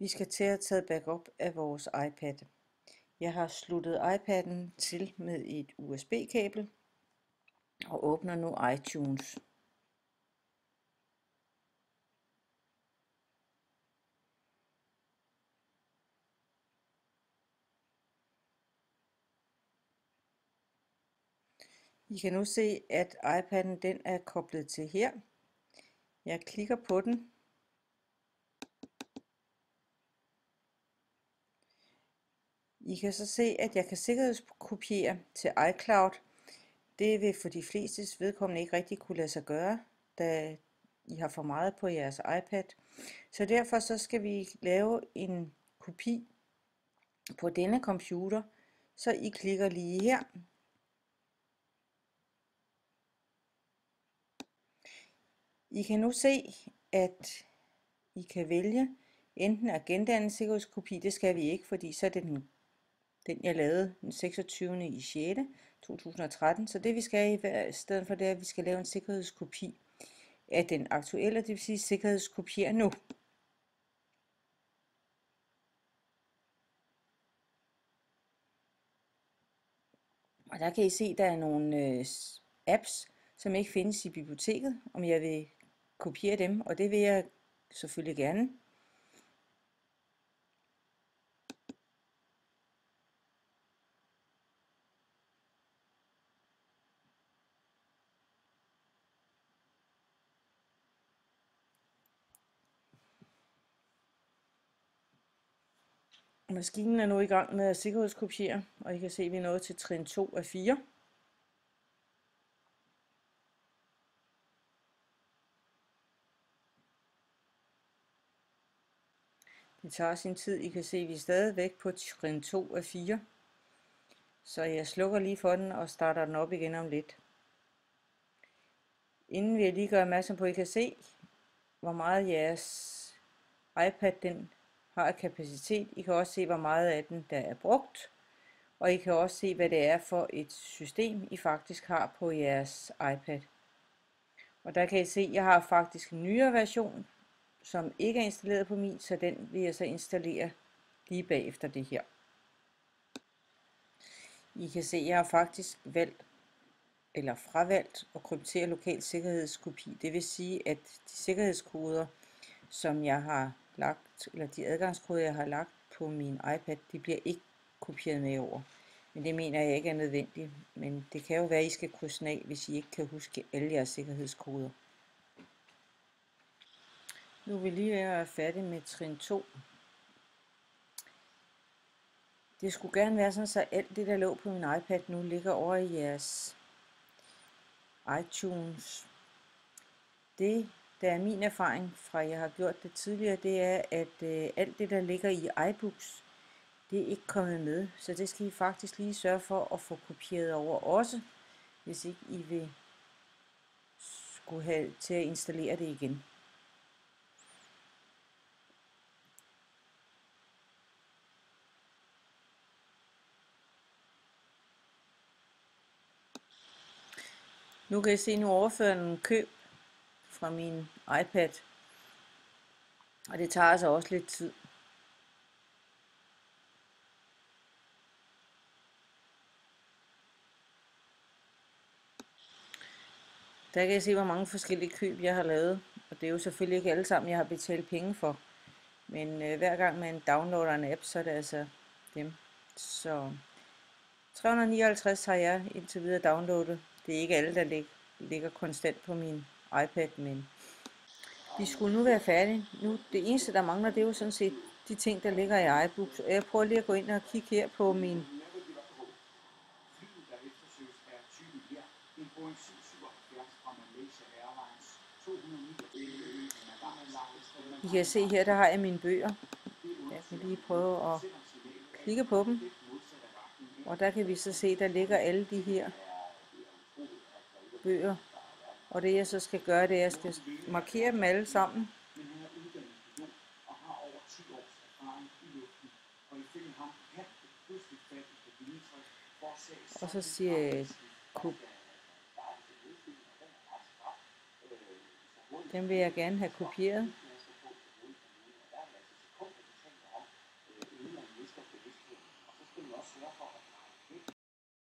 Vi skal til at tage backup af vores iPad. Jeg har sluttet iPad'en til med et USB-kabel og åbner nu iTunes. I kan nu se, at iPad'en den er koblet til her. Jeg klikker på den. I kan så se, at jeg kan sikkerhedskopiere til iCloud. Det vil for de flestes vedkommende ikke rigtig kunne lade sig gøre, da I har for meget på jeres iPad. Så derfor så skal vi lave en kopi på denne computer, så I klikker lige her. I kan nu se, at I kan vælge enten at gendanne sikkerhedskopi, det skal vi ikke, fordi så er det den jeg lavede den 26. i 6. 2013. Så det vi skal i stedet for det er, at vi skal lave en sikkerhedskopi af den aktuelle, det vil sige sikkerhedskopiere nu. Og der kan I se, at der er nogle apps, som ikke findes i biblioteket, om jeg vil kopiere dem, og det vil jeg selvfølgelig gerne. Maskinen er nu i gang med at sikkerhedskopiere, og I kan se, at vi er nået til trin 2 af 4. Det tager sin tid. I kan se, at vi er stadigvæk på trin 2 af 4. Så jeg slukker lige for den og starter den op igen om lidt. Inden vil jeg lige gøre opmærksom på, at I kan se, hvor meget jeres iPad den har af kapacitet. I kan også se, hvor meget af den der er brugt. Og I kan også se, hvad det er for et system, I faktisk har på jeres iPad. Og der kan I se, at jeg har faktisk en nyere version, som ikke er installeret på min, så den vil jeg så installere lige bagefter det her. I kan se, at jeg har faktisk fravalgt at kryptere lokal sikkerhedskopi. Det vil sige, at de sikkerhedskoder, som jeg har lagt, eller de adgangskoder, jeg har lagt på min iPad, de bliver ikke kopieret med over. Men det mener jeg ikke er nødvendigt. Men det kan jo være, at I skal krydse af, hvis I ikke kan huske alle jeres sikkerhedskoder. Nu vil vi lige være færdige med trin 2. Det skulle gerne være sådan, så alt det, der lå på min iPad, nu ligger over i jeres iTunes. Det, der er min erfaring fra, jeg har gjort det tidligere, det er, at alt det, der ligger i iBooks, det er ikke kommet med. Så det skal I faktisk lige sørge for at få kopieret over også, hvis ikke I vil skulle have til at installere det igen. Nu kan I se, nu overfører den køb fra min iPad, og det tager altså også lidt tid. Der kan I se, hvor mange forskellige køb jeg har lavet, og det er jo selvfølgelig ikke alle sammen, jeg har betalt penge for. Men hver gang man downloader en app, så er det altså dem. Så 359 har jeg indtil videre downloadet. Det er ikke alle, der ligger konstant på min iPad, men vi skulle nu være færdige. Nu, det eneste, der mangler, det er jo sådan set de ting, der ligger i iBooks. Og jeg prøver lige at gå ind og kigge her på min I kan se her, der har jeg mine bøger. Jeg kan lige prøve at klikke på dem. Og der kan vi så se, der ligger alle de her bøger. Og det jeg så skal gøre, det er, at jeg skal markere dem alle sammen. Og så siger jeg dem vil jeg gerne have kopieret. sørge for, at